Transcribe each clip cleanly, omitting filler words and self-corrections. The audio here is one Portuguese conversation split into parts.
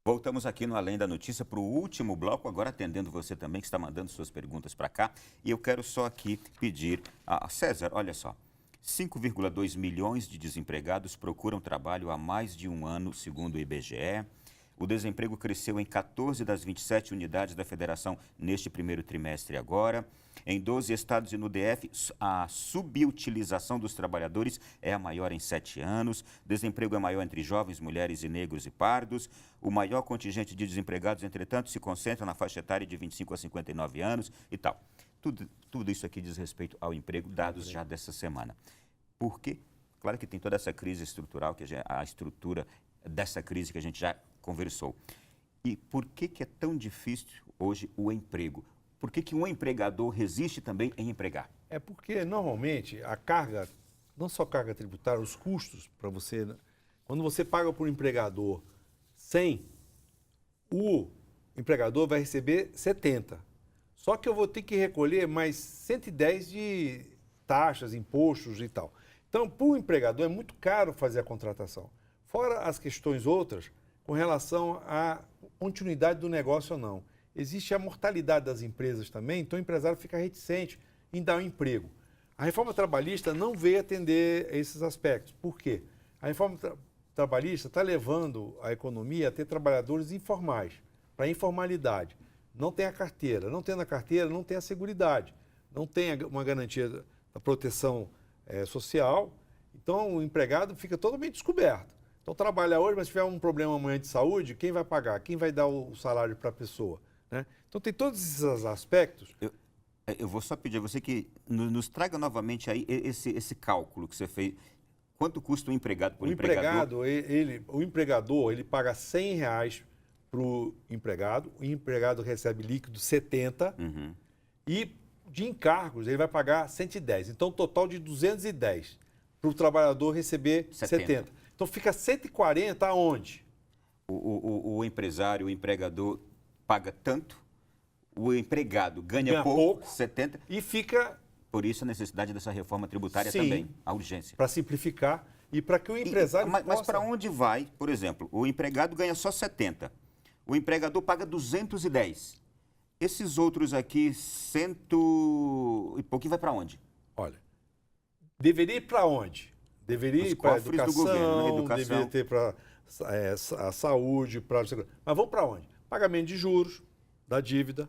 Voltamos aqui no Além da Notícia para o último bloco, agora atendendo você também que está mandando suas perguntas para cá. E eu quero só aqui pedir a César, olha só, 5,2 milhões de desempregados procuram trabalho há mais de um ano, segundo o IBGE. O desemprego cresceu em 14 das 27 unidades da federação neste primeiro trimestre agora. Em 12 estados e no DF, a subutilização dos trabalhadores é a maior em 7 anos. Desemprego é maior entre jovens, mulheres e negros e pardos. O maior contingente de desempregados, entretanto, se concentra na faixa etária de 25 a 59 anos e tal. Tudo isso aqui diz respeito ao emprego, dados já dessa semana. Por quê? Claro que tem toda essa crise estrutural, a estrutura dessa crise que a gente já conversou. E por que é tão difícil hoje o emprego? Por que um empregador resiste também em empregar? É porque, normalmente, a carga, não só carga tributária, os custos para você, quando você paga para o empregador 100, o empregador vai receber 70. Só que eu vou ter que recolher mais 110 de taxas, impostos e tal. Então, para o empregador é muito caro fazer a contratação. Fora as questões outras, com relação à continuidade do negócio ou não. Existe a mortalidade das empresas também, então o empresário fica reticente em dar um emprego. A reforma trabalhista não veio atender esses aspectos. Por quê? A reforma trabalhista está levando a economia a ter trabalhadores informais, para a informalidade. Não tem a carteira. Não tendo a carteira, não tem a seguridade. Não tem uma garantia da proteção social. Então o empregado fica totalmente descoberto. Então trabalha hoje, mas se tiver um problema amanhã de saúde, quem vai pagar? Quem vai dar o salário para a pessoa? Né? Então tem todos esses aspectos. Eu vou só pedir a você que nos traga novamente aí esse cálculo que você fez. Quanto custa o empregado por empregador? O empregador ele paga R$100 para o empregado recebe líquido 70 e de encargos ele vai pagar 110. Então, total de 210 para o trabalhador receber 70. Então, fica 140 aonde? O empresário, o empregador paga tanto, o empregado ganha pouco, 70. E fica... Por isso a necessidade dessa reforma tributária também, a urgência. Para simplificar e para que o empresário Mas para onde vai, por exemplo, o empregado ganha só 70, o empregador paga 210. Esses outros aqui, 100 e pouquinho, vai para onde? Olha, deveria ir para onde? Deveria ir para a educação, do governo, né? Deveria ter para a saúde, para a segurança. Mas vamos para onde? Pagamento de juros da dívida,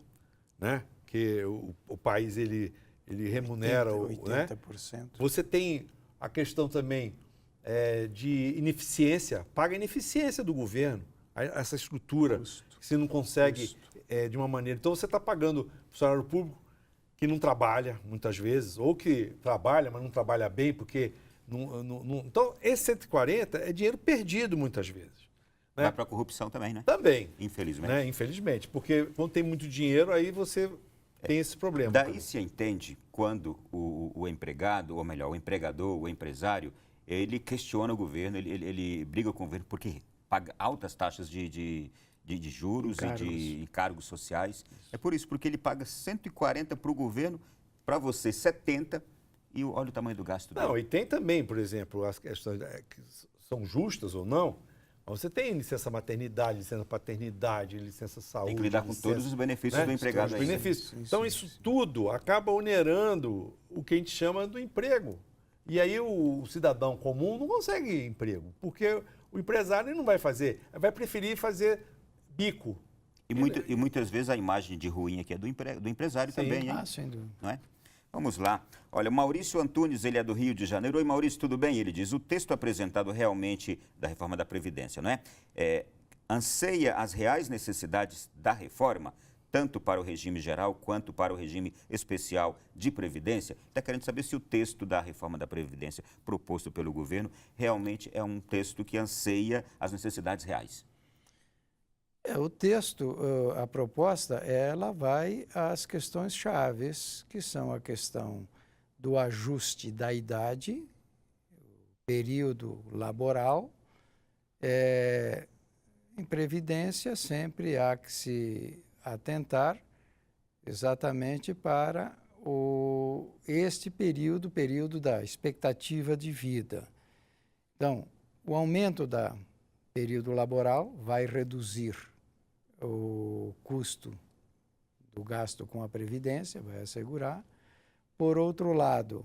né? Que o país ele remunera 80%. Né? Você tem a questão também de ineficiência, paga a ineficiência do governo, essa estrutura, que você não consegue de uma maneira. Então você está pagando funcionário público que não trabalha muitas vezes, ou que trabalha, mas não trabalha bem, porque Então, esse 140 é dinheiro perdido muitas vezes. Né? Vai para a corrupção também, né? Também. Infelizmente. Né? Infelizmente, porque quando tem muito dinheiro, aí você tem esse problema. Daí se entende quando o empregado, ou melhor, o empregador, o empresário, ele questiona o governo, ele briga com o governo porque paga altas taxas de juros e de encargos sociais. É por isso, porque ele paga 140 para o governo, para você 70, e olha o tamanho do gasto dele. Não, e tem também, por exemplo, as questões que são justas ou não. Você tem licença maternidade, licença paternidade, licença saúde. Tem que lidar com todos os benefícios do empregado. Os benefícios. Então, isso tudo acaba onerando o que a gente chama do emprego. E aí o cidadão comum não consegue emprego, porque o empresário não vai fazer, vai preferir fazer bico. E muitas vezes a imagem de ruim aqui é do empresário também, hein? Sem dúvida. Não é? Vamos lá. Olha, Maurício Antunes, ele é do Rio de Janeiro. Oi, Maurício, tudo bem? Ele diz, o texto apresentado realmente da reforma da Previdência, não é? Anseia as reais necessidades da reforma, tanto para o regime geral quanto para o regime especial de Previdência. Está querendo saber se o texto da reforma da Previdência proposto pelo governo realmente é um texto que anseia as necessidades reais. O texto, a proposta, ela vai às questões chaves, que são a questão do ajuste da idade, período laboral. Em Previdência, sempre há que se atentar exatamente para este período da expectativa de vida. Então, o aumento da período laboral, vai reduzir o custo do gasto com a Previdência, vai assegurar. Por outro lado,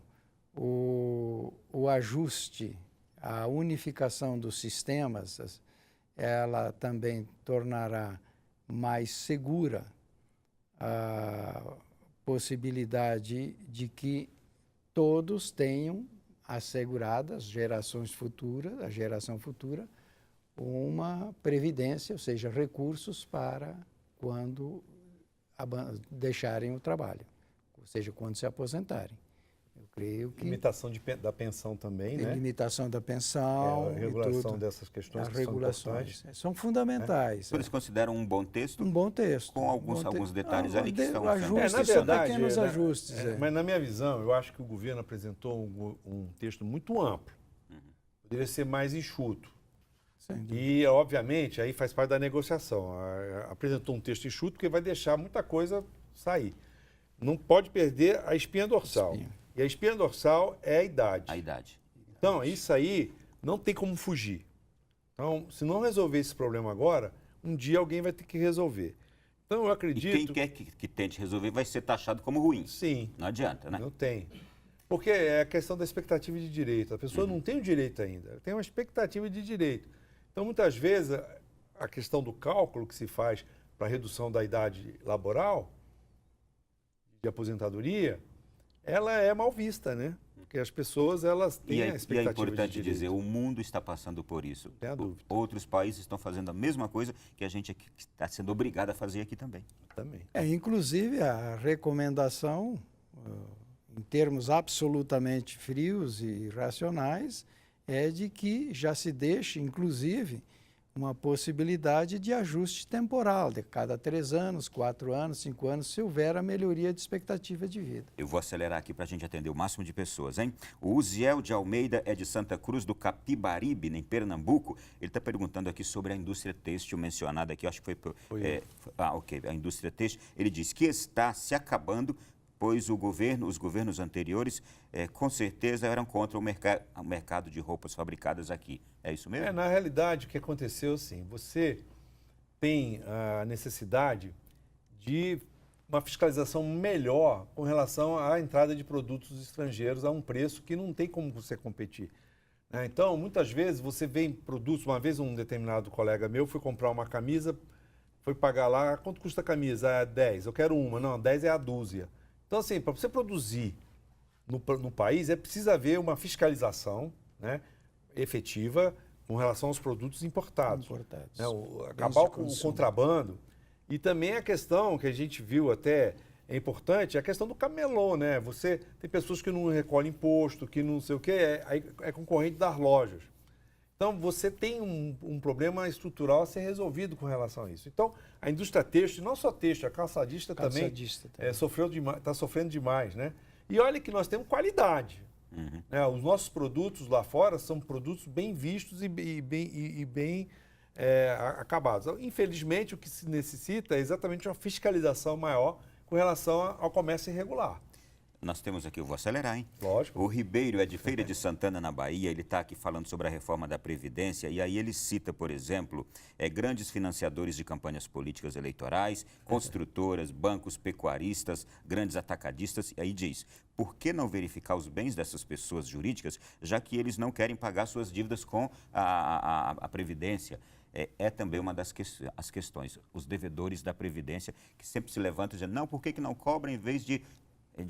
o ajuste, a unificação dos sistemas, ela também tornará mais segura a possibilidade de que todos tenham asseguradas, a geração futura, uma previdência, ou seja, recursos para quando deixarem o trabalho, ou seja, quando se aposentarem. Eu creio que... Limitação da pensão também, né? Limitação da pensão. A regulação dessas questões as que regulações são importantes. são fundamentais. Eles consideram um bom texto? Um bom texto. Com alguns detalhes ali que estão... Ajustes, na verdade, pequenos ajustes. Mas na minha visão, eu acho que o governo apresentou um texto muito amplo. Poderia ser mais enxuto. E, obviamente, aí faz parte da negociação. Apresentou um texto enxuto porque vai deixar muita coisa sair. Não pode perder a espinha dorsal. E a espinha dorsal é a idade. A idade. Então, isso aí não tem como fugir. Então, se não resolver esse problema agora, um dia alguém vai ter que resolver. Então, eu acredito... E quem quer que tente resolver vai ser taxado como ruim. Sim. Não adianta, né? Não tem. Porque é a questão da expectativa de direito. A pessoa não tem o direito ainda. Tem uma expectativa de direito. Então, muitas vezes, a questão do cálculo que se faz para a redução da idade laboral, de aposentadoria, ela é mal vista, né? Porque as pessoas, elas têm a expectativa de direito. E é importante dizer, o mundo está passando por isso. Não tem a dúvida. Outros países estão fazendo a mesma coisa que a gente aqui está sendo obrigado a fazer aqui também. Também. Inclusive, a recomendação, em termos absolutamente frios e racionais, é de que já se deixe, inclusive, uma possibilidade de ajuste temporal, de cada 3 anos, 4 anos, 5 anos, se houver a melhoria de expectativa de vida. Eu vou acelerar aqui para a gente atender o máximo de pessoas, hein? O Uziel de Almeida é de Santa Cruz do Capibaribe, em Pernambuco. Ele está perguntando aqui sobre a indústria têxtil mencionada aqui, acho que foi... a indústria têxtil. Ele diz que está se acabando, pois os governos anteriores, com certeza, eram contra o mercado de roupas fabricadas aqui. É isso mesmo? Na realidade, o que aconteceu, assim, você tem a necessidade de uma fiscalização melhor com relação à entrada de produtos estrangeiros a um preço que não tem como você competir. Então, muitas vezes, você vê produtos... Uma vez, um determinado colega meu foi comprar uma camisa, foi pagar lá, quanto custa a camisa? É 10, eu quero uma. Não, 10 é a dúzia. Então, assim, para você produzir no país, precisa haver uma fiscalização, né, efetiva com relação aos produtos importados. Acabar com o contrabando. E também a questão que a gente viu até é importante, é a questão do camelô, né? Você tem pessoas que não recolhem imposto, que não sei o quê, é concorrente das lojas. Então, você tem um problema estrutural a ser resolvido com relação a isso. Então, a indústria têxtil, não só têxtil, a calçadista também está sofrendo demais, né? E olha que nós temos qualidade. Os nossos produtos lá fora são produtos bem vistos e bem acabados. Infelizmente, o que se necessita é exatamente uma fiscalização maior com relação ao comércio irregular. Nós temos aqui, eu vou acelerar, hein? Lógico. O Ribeiro é de Feira de Santana, na Bahia, ele está aqui falando sobre a reforma da Previdência e aí ele cita, por exemplo, grandes financiadores de campanhas políticas eleitorais, construtoras, bancos pecuaristas, grandes atacadistas, e aí diz, por que não verificar os bens dessas pessoas jurídicas, já que eles não querem pagar suas dívidas com a Previdência? É também uma das questões, os devedores da Previdência, que sempre se levantam dizendo, não, por que não cobram em vez de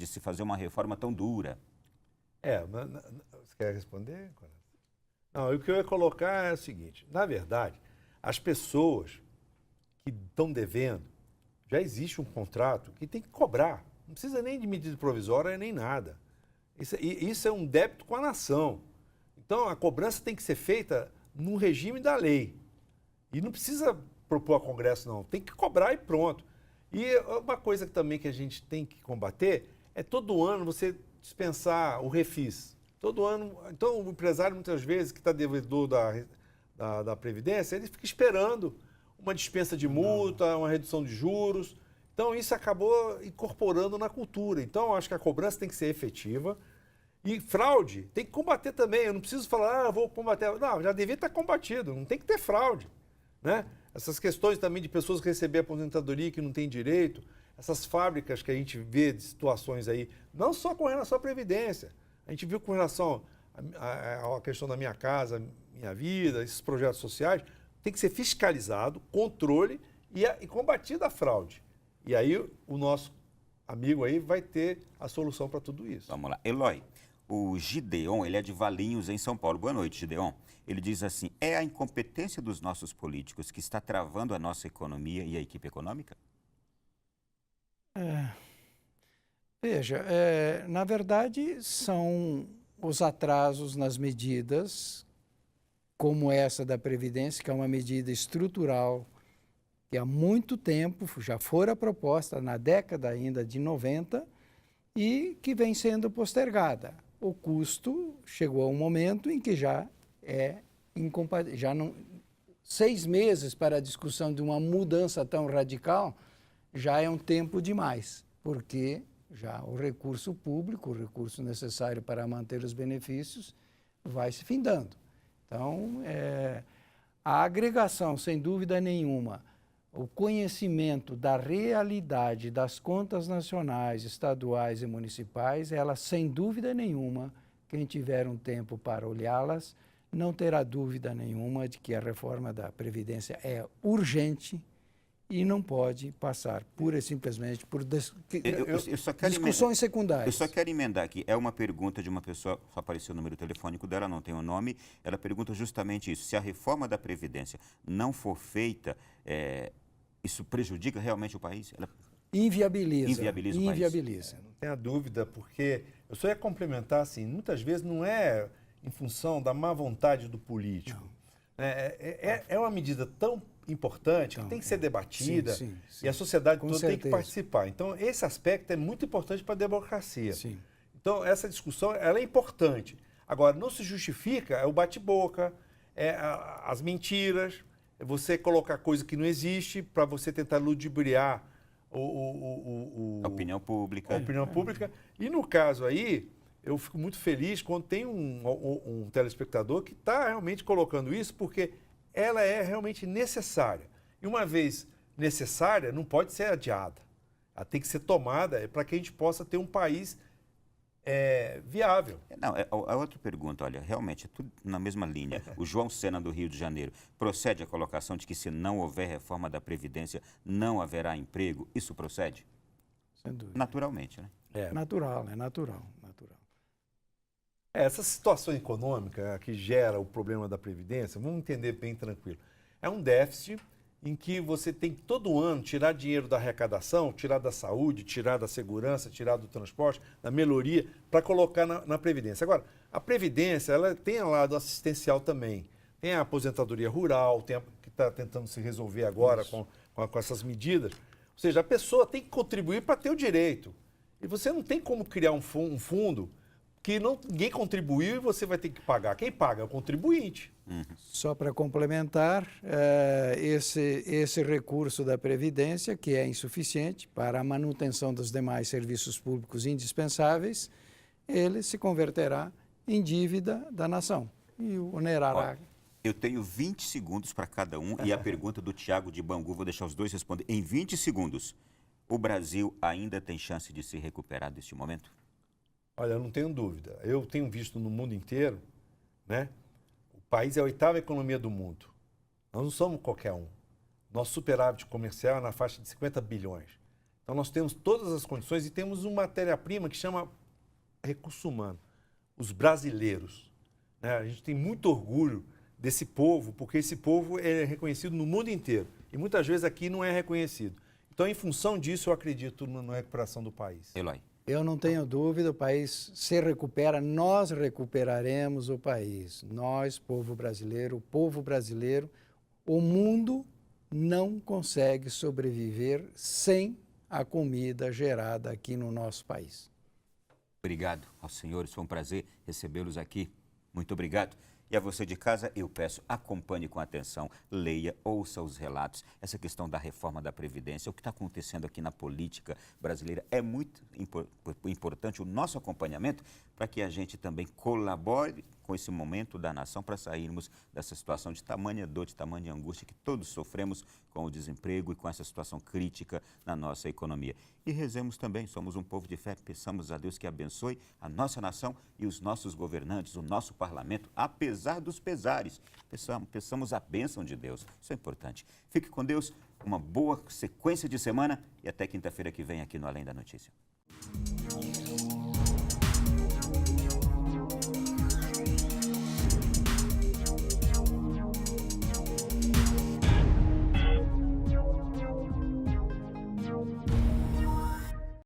se fazer uma reforma tão dura? Você quer responder? Não, o que eu ia colocar é o seguinte, na verdade, as pessoas que estão devendo, já existe um contrato que tem que cobrar, não precisa nem de medida provisória nem nada. Isso é um débito com a nação. Então, a cobrança tem que ser feita no regime da lei. E não precisa propor ao Congresso, não. Tem que cobrar e pronto. E uma coisa também que a gente tem que combater é todo ano você dispensar o refis. Todo ano. Então, o empresário, muitas vezes, que está devedor da Previdência, ele fica esperando uma dispensa de multa, uma redução de juros. Então, isso acabou incorporando na cultura. Então, acho que a cobrança tem que ser efetiva E fraude tem que combater também. Eu não preciso falar, vou combater. Não, já devia estar combatido. Não tem que ter fraude, né? Essas questões também de pessoas receber aposentadoria que não têm direito, essas fábricas que a gente vê de situações aí, não só com relação à Previdência. A gente viu com relação à questão da Minha Casa, Minha Vida, esses projetos sociais, tem que ser fiscalizado, controle e combatido a fraude. E aí o nosso amigo aí vai ter a solução para tudo isso. Vamos lá. Eloy, o Gideon, ele é de Valinhos, em São Paulo. Boa noite, Gideon. Ele diz assim, é a incompetência dos nossos políticos que está travando a nossa economia e a equipe econômica? Veja, na verdade, são os atrasos nas medidas, como essa da Previdência, que é uma medida estrutural, que há muito tempo já fora proposta, na década ainda de 90, e que vem sendo postergada. O custo chegou a um momento em que já é incompatível. Já não, 6 meses para a discussão de uma mudança tão radical já é um tempo demais, porque já o recurso público, o recurso necessário para manter os benefícios, vai se findando. Então, a agregação, sem dúvida nenhuma, o conhecimento da realidade das contas nacionais, estaduais e municipais, elas, sem dúvida nenhuma, quem tiver um tempo para olhá-las, não terá dúvida nenhuma de que a reforma da Previdência é urgente e não pode passar pura e simplesmente por discussões secundárias. Eu só quero emendar aqui. É uma pergunta de uma pessoa, só apareceu o número telefônico dela, não tem o nome. Ela pergunta justamente isso. Se a reforma da Previdência não for feita, isso prejudica realmente o país? Ela... Inviabiliza o país. Não tenha dúvida, porque eu só ia complementar assim, muitas vezes não é em função da má vontade do político. É uma medida tão importante que tem que ser debatida sim. E a sociedade toda tem que participar. Então, esse aspecto é muito importante para a democracia. Sim. Então, essa discussão ela é importante. Agora, não se justifica o bate-boca, as mentiras, você colocar coisa que não existe para você tentar ludibriar a opinião pública. A opinião pública. E no caso aí, eu fico muito feliz quando tem um telespectador que está realmente colocando isso, porque ela é realmente necessária. E uma vez necessária, não pode ser adiada. Ela tem que ser tomada para que a gente possa ter um país viável. Não, a outra pergunta, olha, realmente é tudo na mesma linha. O João Sena, do Rio de Janeiro, procede a colocação de que se não houver reforma da Previdência, não haverá emprego? Isso procede? Sem dúvida. Naturalmente, né? Natural. Essa situação econômica que gera o problema da Previdência, vamos entender bem tranquilo, é um déficit em que você tem que todo ano tirar dinheiro da arrecadação, tirar da saúde, tirar da segurança, tirar do transporte, da melhoria, para colocar na Previdência. Agora, a Previdência ela tem um lado assistencial também. Tem a aposentadoria rural, que está tentando se resolver agora com essas medidas. Ou seja, a pessoa tem que contribuir para ter o direito. E você não tem como criar um fundo que ninguém contribuiu e você vai ter que pagar. Quem paga é o contribuinte. Só para complementar, esse recurso da Previdência, que é insuficiente para a manutenção dos demais serviços públicos indispensáveis, ele se converterá em dívida da nação e onerará. Eu tenho 20 segundos para cada um e a pergunta do Tiago de Bangu, vou deixar os dois responder. Em 20 segundos, o Brasil ainda tem chance de se recuperar deste momento? Olha, eu não tenho dúvida. Eu tenho visto no mundo inteiro, né? O país é a 8ª economia do mundo. Nós não somos qualquer um. Nosso superávit comercial é na faixa de 50 bilhões. Então nós temos todas as condições e temos uma matéria-prima que chama recurso humano, os brasileiros. Né? A gente tem muito orgulho desse povo, porque esse povo é reconhecido no mundo inteiro. E muitas vezes aqui não é reconhecido. Então, em função disso, eu acredito na recuperação do país. Eloy. Eu não tenho dúvida, o país se recupera, nós recuperaremos o país. Nós, povo brasileiro, o mundo não consegue sobreviver sem a comida gerada aqui no nosso país. Obrigado aos senhores, foi um prazer recebê-los aqui. Muito obrigado. E a você de casa, eu peço, acompanhe com atenção, leia, ouça os relatos. Essa questão da reforma da Previdência, o que está acontecendo aqui na política brasileira, é muito importante o nosso acompanhamento para que a gente também colabore com esse momento da nação para sairmos dessa situação de tamanha dor, de tamanha angústia que todos sofremos com o desemprego e com essa situação crítica na nossa economia. E rezemos também, somos um povo de fé, peçamos a Deus que abençoe a nossa nação e os nossos governantes, o nosso parlamento, apesar dos pesares. Peçamos a bênção de Deus, isso é importante. Fique com Deus, uma boa sequência de semana e até quinta-feira que vem aqui no Além da Notícia.